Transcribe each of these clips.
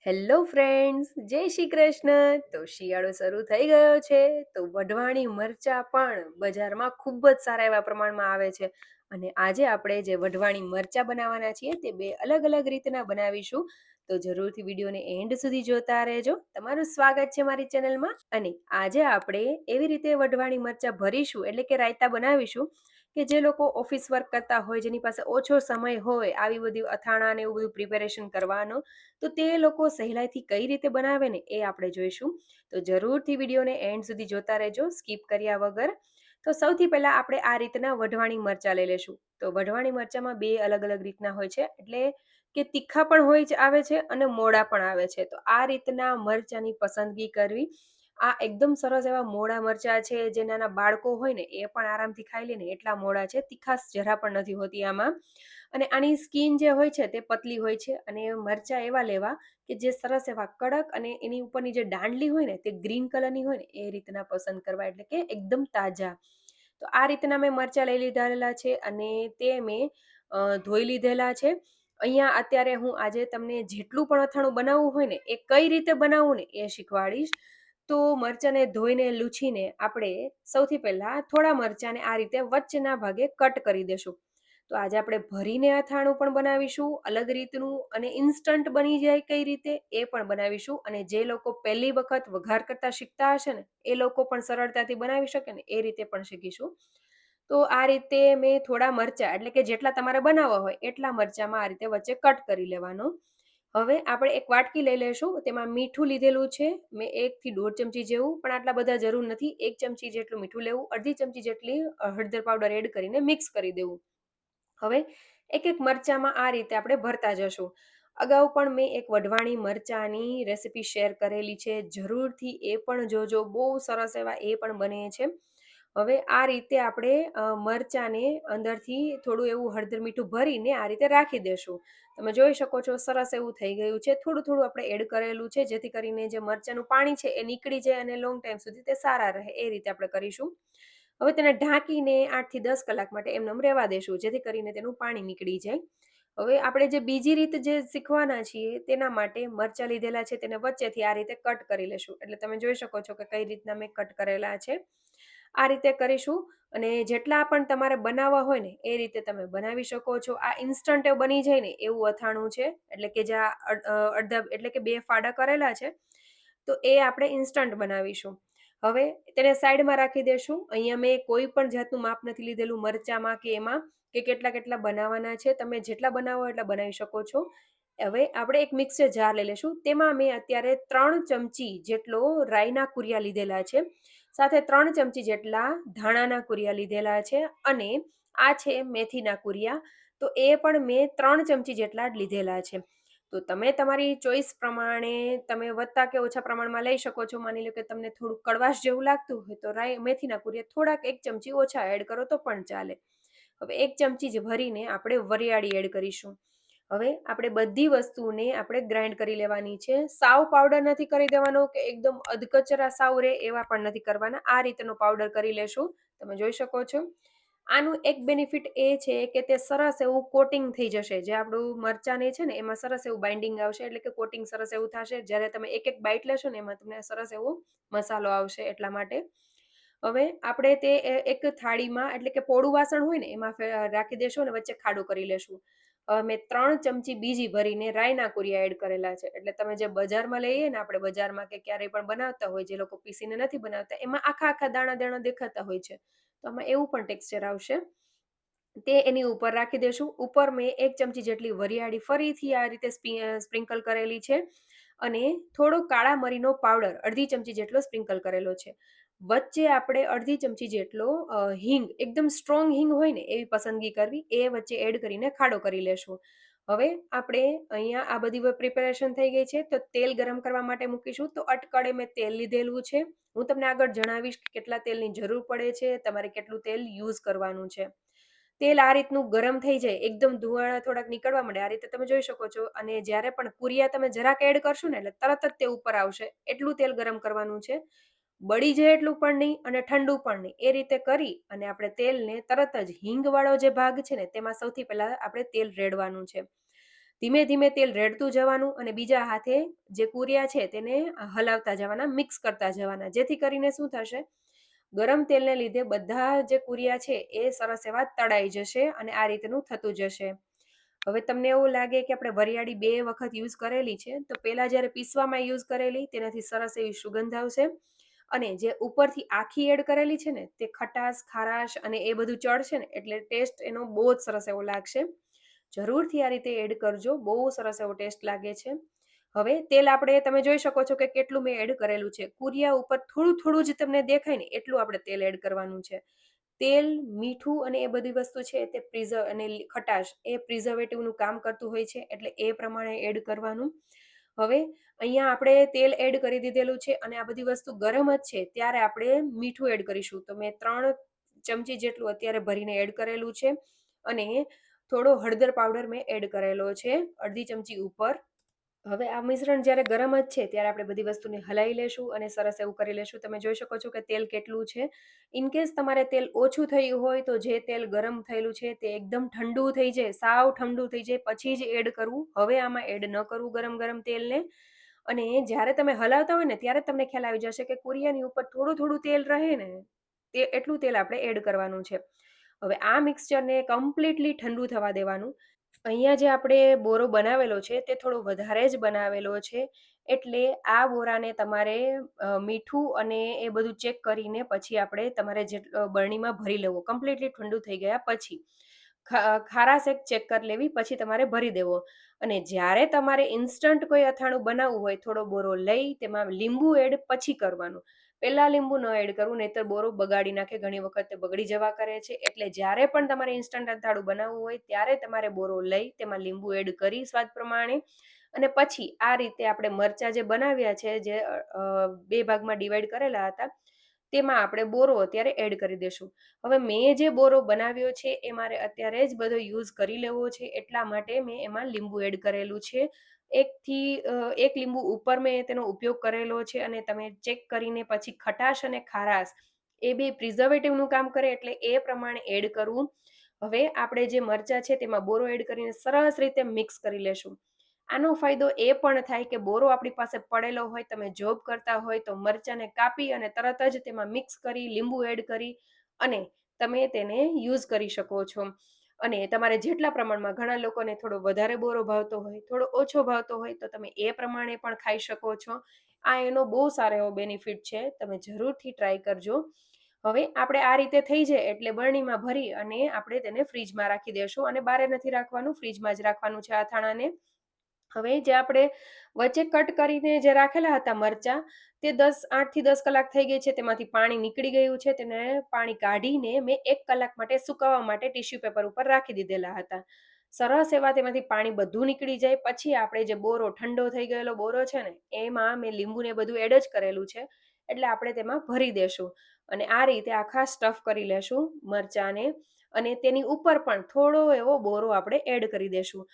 Hello friends, જય શ્રી કૃષ્ણ. તો શિયાળો શરૂ થઈ ગયો છે, તો વઢવાણી મરચાં પણ બજારમાં ખૂબ જ સારા એવા પ્રમાણમાં આવે છે. અને આજે આપણે જે વઢવાણી મરચાં બનાવવાના છીએ તે બે અલગ અલગ રીતના બનાવીશું. તો જરૂરથી વિડીયોને એન્ડ સુધી જોતા રહેજો. તમારું સ્વાગત છે મારી ચેનલમાં. અને આજે આપણે એવી રીતે વઢવાણી મરચાં ભરીશું, એટલે કે રાયતા બનાવીશું કે જે લોકો ઓફિસ વર્ક કરતા હોય, જેની પાસે ઓછો સમય હોય આવી બધી અથાણા ને એવું બધું પ્રિપેરેશન કરવાનો, તો તે લોકો સહેલાઈથી કઈ રીતે બનાવે ને એ આપણે જોઈશું. તો જરૂરથી વિડીયોને એન્ડ સુધી જોતા રહેજો, સ્કીપ કર્યા વગર. તો સૌથી પહેલાં આપણે આ રીતના વઢવાણી મરચાં લઈ લેશું. તો વઢવાણી મરચાંમાં બે અલગ અલગ રીતના હોય છે, એટલે કે તીખા પણ આવે છે અને મોડા પણ આવે છે. તો આ રીતના મરચાંની પસંદગી કરવી. આ એકદમ સરસ એવા મોડા મરચાં છે, જે નાના બાળકો હોય ને એ પણ આરામથી ખાઈ લે ને એટલા મોડા છે. તીખાશ જરા પણ નથી હોતી આમાં. અને આની સ્કીન જે હોય છે તે પતલી હોય છે. અને મરચાં એવા લેવા કે જે સરસ એવા કડક અને એની ઉપરની જે દાંડલી હોય ને તે ગ્રીન કલરની હોય ને એ રીતના પસંદ કરવા, એટલે કે એકદમ તાજા. તો આ રીતના મેં મરચાં લઈ લીધેલા છે અને તે મેં ધોઈ લીધેલા છે. અહીંયા અત્યારે હું આજે તમને જેટલું પણ અથાણું બનાવવું હોય ને એ કઈ રીતે બનાવવું ને એ શીખવાડીશ. તો મરચાંને ધોઈને લૂછીને આપણે સૌથી પહેલાં થોડા મરચાંને આ રીતે વચ્ચેના ભાગે કટ કરી દેશું. તો આજે આપણે ભરીને અથાણું પણ બનાવીશું અલગ રીતનું, અને ઇન્સ્ટન્ટ બની જાય કઈ રીતે એ પણ બનાવીશું. અને જે લોકો પહેલી વખત વઘાર કરતા શીખતા હશે ને એ લોકો પણ સરળતાથી બનાવી શકે ને એ રીતે પણ શીખીશું. તો આ રીતે મેં થોડા મરચાં, એટલે કે જેટલા તમારે બનાવવા હોય એટલા મરચાંમાં આ રીતે વચ્ચે કટ કરી લેવાનું. હવે આપણે એક વાટકી લઈ લેશું, તેમાં મીઠું લીધેલું છે મેં 1 થી 1.5 ચમચી જેવું, પણ આટલા બધા જરૂર નથી. 1 ચમચી જેટલું મીઠું લેવું, અડધી ચમચી જેટલી હળદર પાવડર એડ કરીને મિક્સ કરી દેવું. હવે એક એક મરચાંમાં આ રીતે આપણે ભરતા જશું. અગાઉ પણ મેં એક વઢવાણી મરચાંની રેસિપી શેર કરેલી છે, જરૂરથી એ પણ જોજો, બહુ સરસ એવા એ પણ બને છે. હવે આ રીતે આપણે મરચાંને અંદરથી થોડું એવું હળદર મીઠું ભરીને આ રીતે રાખી દેશું. તમે જોઈ શકો છો સરસ એવું થઈ ગયું છે. થોડું થોડું આપણે એડ કરેલું છે, જેથી કરીને જે મરચાંનું પાણી છે એ નીકળી જાય અને લોંગ ટાઈમ સુધી તે સારા રહે, એ રીતે આપણે કરીશું. હવે તેને ઢાંકીને 8 થી 10 કલાક માટે એમને રહેવા દેશું, જેથી કરીને તેનું પાણી નીકળી જાય. હવે આપણે જે બીજી રીત જે શીખવાના છીએ તેના માટે મરચાં લીધેલા છે તેને વચ્ચેથી આ રીતે કટ કરી લેશું. એટલે તમે જોઈ શકો છો કે કઈ રીતના મેં કટ કરેલા છે. આ રીતે કરીશું. અને જેટલા પણ તમારે બનાવવા હોય ને એ રીતે તમે બનાવી શકો છો. આ ઇન્સ્ટન્ટ બની જાય ને એવું અથાણું છે, એટલે કે જ્યાં અડધા, એટલે કે બે ફાડા કરેલા છે, તો એ આપણે ઇન્સ્ટન્ટ બનાવીશું. હવે તેને સાઈડમાં રાખી દેશું. અહીંયા મેં કોઈ પણ જાતનું માપ નથી લીધેલું મરચામાં કે એમાં, કે કેટલા કેટલા બનાવવાના છે. તમે જેટલા બનાવો એટલા બનાવી શકો છો. હવે આપણે એક મિક્સર જાર લઈ લેશું. તેમાં મેં અત્યારે 3 ચમચી જેટલો રાઈના કુરિયા લીધેલા છે, સાથે 3 ચમચી જેટલા ધાણાના કુરિયા લીધેલા છે, અને આ છે મેથીના કુરિયા. તો એ પણ મેં 3 ચમચી જેટલા જ લીધેલા છે. તો તમે તમારી ચોઈસ પ્રમાણે તમે વધતા કે ઓછા પ્રમાણમાં લઈ શકો છો. માની લો કે તમને થોડું કડવાશ જેવું લાગતું હોય તો મેથીના કુરિયા થોડાક 1 ચમચી ઓછા એડ કરો તો પણ ચાલે. હવે 1 ચમચી જ ભરીને આપણે વરિયાળી એડ કરીશું. હવે આપણે બધી વસ્તુને આપણે ગ્રાઇન્ડ કરી લેવાની છે. સાવ પાવડર નથી કરી દેવાનો કે એકદમ અધકચરા સાવ રે એવા પણ નથી કરવાના. આ રીતનો પાવડર કરી લેશું. તમે જોઈ શકો છો. આનું એક બેનિફિટ એ છે કે તે સરસ એવું કોટિંગ થઈ જશે. જે આપણું મરચાંને છે ને એમાં સરસ એવું બાઇન્ડિંગ આવશે, એટલે કે કોટિંગ સરસ એવું થશે. જ્યારે તમે એક એક બાઈટ લેશો ને એમાં તમને સરસ એવો મસાલો આવશે, એટલા માટે. હવે આપણે તે એક થાળીમાં, એટલે કે પોળું વાસણ હોય ને એમાં રાખી દેશું અને વચ્ચે ખાડો કરી લેશું. હવે મેં 3 ચમચી બીજી ભરીને રાઈના કુરિયા એડ કરેલા છે. એટલે તમે જે બજારમાં લઈએ ને, આપણે બજારમાં કે ક્યારેય પણ બનાવતા હોય, જે લોકો પીસીને નથી બનાવતા, એમાં આખા આખા દાણા દાણા દેખાતા હોય છે. તો આમાં એવું પણ ટેક્સચર આવશે. તે એની ઉપર રાખી દેશું. ઉપર મેં 1 ચમચી જેટલી વરિયાળી ફરીથી આ રીતે સ્પ્રિંકલ કરેલી છે, અને થોડો કાળા મરીનો પાવડર અડધી ચમચી જેટલો સ્પ્રિંકલ કરેલો છે. વચ્ચે આપણે અડધી ચમચી જેટલો હિંગ, એકદમ સ્ટ્રોંગ હિંગ હોય ને એવી પસંદગી કરવી, એ વચ્ચે એડ કરીને ખાડો કરી લેશું. હવે આપણે અહીંયા આ બધી પ્રિપેરેશન થઈ ગઈ છે, તો તેલ ગરમ કરવા માટે મૂકીશું. તો અટકળે મેં તેલ લીધેલું છે. હું તમને આગળ જણાવીશ કે કેટલા તેલની જરૂર પડે છે, તમારે કેટલું તેલ યુઝ કરવાનું છે. તેલ આ રીતનું ગરમ થઈ જાય, એકદમ ધુવાળા થોડાક નીકળવા માંડે, આ રીતે તમે જોઈ શકો છો. અને જ્યારે પણ કુરિયા તમે જરાક એડ કરશો ને એટલે તરત જ તે ઉપર આવશે. એટલું તેલ ગરમ કરવાનું છે. બળી જાય એટલું પણ નહીં અને ઠંડુ પણ નહીં. એ રીતે કરી અને આપણે તેલને તરત જ હિંગવાળો જે ભાગ છે ને તેમાં સૌથી પહેલાં આપણે તેલ રેડવાનું છે. ધીમે ધીમે તેલ રેડતું જવાનું અને બીજા હાથે જે કુરિયા છે તેને હલાવતા જવાના, મિક્સ કરતા જવાના. જેથી કરીને શું થશે, ગરમ તેલને લીધે બધા જે કુરિયા છે એ સરસ એવા તળાઈ જશે અને આ રીતનું થતું જશે. હવે તમને એવું લાગે કે આપણે વરિયાળી 2 વખત યુઝ કરેલી છે, તો પહેલાં જ્યારે પીસવામાં યુઝ કરેલી તેનાથી સરસ એવી સુગંધ આવશે અને જે ઉપરથી આખી એડ કરેલી છે ને, તે ખટાશ, ખારાશ અને એ બધું ચડશે ને એટલે ટેસ્ટ એનો બહુ જ સરસ એવો લાગશે. જરૂરથી આ રીતે એડ કરજો, બહુ સરસ એવો ટેસ્ટ લાગે છે. હવે તેલ આપણે તમે જોઈ શકો છો કે કેટલું મેં એડ કરેલું છે. કુરિયા ઉપર થોડું-થોડું જ તમને દેખાય ને એટલું આપણે તેલ એડ કરવાનું છે. તેલ, મીઠું અને એ બધી વસ્તુ છે તે ખટાશ એ પ્રિઝર્વેટિવનું કામ કરતું હોય છે એટલે એ પ્રમાણે એડ કરવાનું. હવે અહીંયા આપણે તેલ એડ કરી દીધેલું છે અને આ બધી વસ્તુ ગરમ જ છે ત્યારે આપણે મીઠું એડ કરીશું. તો મેં 3 ચમચી જેટલું અત્યારે ભરીને એડ કરેલું છે અને થોડો હળદર પાવડર મેં એડ કરેલો છે, અડધી ચમચી ઉપર. હવે આ મિશ્રણ જ્યારે ગરમ જ છે ત્યારે આપણે બધી વસ્તુને હલાવી લેશું અને સરસ એવું કરી લેશું. તમે જોઈ શકો છો કે તેલ કેટલું છે. ઇન કેસ તમારે તેલ ઓછું થયું હોય તો જે તેલ ગરમ થયેલું છે તે એકદમ ઠંડુ થઈ જાય, સાવ ઠંડુ થઈ જાય પછી જ એડ કરવું. હવે આમાં એડ ન કરવું ગરમ ગરમ તેલને. અને જ્યારે તમે હલાવતા હોય ને ત્યારે તમને ખ્યાલ આવી જશે કે કુરિયાની ઉપર થોડું-થોડું તેલ રહે ને, તે એટલું તેલ આપણે એડ કરવાનું છે. હવે આ મિક્સચરને કમ્પ્લીટલી ઠંડુ થવા દેવાનું. અહીંયા જે આપણે બોરો બનાવેલો છે તે થોડો વધારે જ બનાવેલો છે. એટલે આ બોરાને તમારે મીઠું અને એ બધું ચેક કરીને પછી આપણે તમારે બરણીમાં ભરી લેવો. કમ્પ્લીટલી ઠંડુ થઈ ગયા પછી. ખારાશ એક ચેક કરી લેવી પછી તમારે ભરી દેવો. અને જ્યારે તમારે ઇન્સ્ટન્ટ કોઈ અથાણું બનાવવું હોય, થોડો બોરો લઈ તેમાં લીંબુ એડ પછી કરવાનું. પહેલાં લીંબુ ન એડ કરવું નહીંતર બોરો બગાડી નાખે, ઘણી વખત તે બગડી જવા કરે છે. એટલે જ્યારે પણ તમારે ઇન્સ્ટન્ટ અથાણું બનાવવું હોય ત્યારે તમારે બોરો લઈ તેમાં લીંબુ એડ કરી સ્વાદ પ્રમાણે અને પછી આ રીતે આપણે મરચાં જે બનાવ્યા છે, જે 2 ભાગમાં ડિવાઈડ કરેલા હતા, તેમાં આપણે બોરો અત્યારે એડ કરી દઈશું. હવે મેં જે બોરો બનાવ્યો છે એ મારે અત્યારે જ બધો યુઝ કરી લેવો છે એટલા માટે મેં એમાં લીંબુ એડ કરેલું છે. 1 લીંબુ ઉપર મેં તેનો ઉપયોગ કરેલો છે અને તમે ચેક કરીને પછી ખટાશ અને ખારાશ એ બે પ્રિઝર્વેટિવનું કામ કરે એટલે એ પ્રમાણે એડ કરવું. હવે આપણે જે મરચાં છે તેમાં બોરો એડ કરીને સરસ રીતે મિક્સ કરી લેશું. આનો ફાયદો એ પણ થાય કે બોરો આપણી પાસે પડેલો હોય, તમે જોબ કરતા હોય તો મરચાંને કાપી અને તરત જ તેમાં મિક્સ કરી, લીંબુ એડ કરી અને તમે તેને યુઝ કરી શકો છો. અને તમારે જેટલા પ્રમાણમાં, ઘણા લોકોને થોડો વધારે બોરો ભાવતો હોય, થોડો ઓછો ભાવતો હોય તો તમે એ પ્રમાણે પણ ખાઈ શકો છો. આ એનો બહુ સારો એવો બેનિફિટ છે. તમે જરૂરથી ટ્રાય કરજો. હવે આપણે આ રીતે થઈ જાય એટલે બરણીમાં ભરી અને આપણે તેને ફ્રીજમાં રાખી દેશું અને બારે નથી રાખવાનું, ફ્રીજમાં જ રાખવાનું છે અથાણાને. હવે જે આપણે વચ્ચે કટ કરીને જે રાખેલા હતા મરચાં, તે 8 થી 10 કલાક થઈ ગઈ છે. તેમાંથી પાણી નીકળી ગયું છે. તેને પાણી કાઢીને મેં 1 કલાક માટે સુકાવા માટે ટિશ્યુ પેપર ઉપર રાખી દીધેલા હતા. સરસ એવા તેમાંથી પાણી બધું નીકળી જાય પછી આપણે જે બોરો ઠંડો થઈ ગયેલો બોરો છે ને, એમાં મેં લીંબુને બધું એડ જ કરેલું છે. એટલે આપણે તેમાં ભરી દેશું અને આ રીતે આખા સ્ટફ કરી લેશું મરચાંને અને તેની ઉપર પણ થોડો એવો બોરો આપણે એડ કરી દેશું.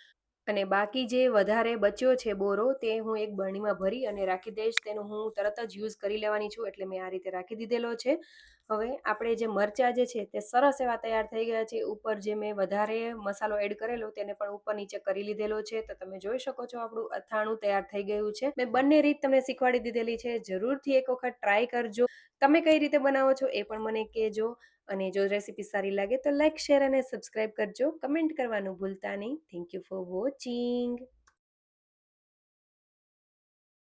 અને બાકી જે વધારે બચ્યો છે બોરો તે હું એક બરણીમાં ભરી અને રાખી દઈશ. તેનો હું તરત જ યુઝ કરી લેવાની છું એટલે મેં આ રીતે રાખી દીધેલો છે. હવે આપણે જે મરચાં જે છે તે સરસ એવા તૈયાર થઈ ગયા છે. ઉપર જે મેં વધારે મસાલો એડ કરેલો તેને પણ ઉપર નીચે કરી લીધેલો છે. તો તમે જોઈ શકો છો આપણું અથાણું તૈયાર થઈ ગયું છે. મેં બંને રીત તમને શીખવાડી દીધેલી છે. જરૂરથી એક વખત ટ્રાય કરજો. તમે કઈ રીતે બનાવો છો એ પણ મને કહેજો. અને જો રેસીપી સારી લાગે તો લાઈક, શેર અને સબસ્ક્રાઇબ કરજો. કમેન્ટ કરવાનું ભૂલતા નહીં. Thank you for watching.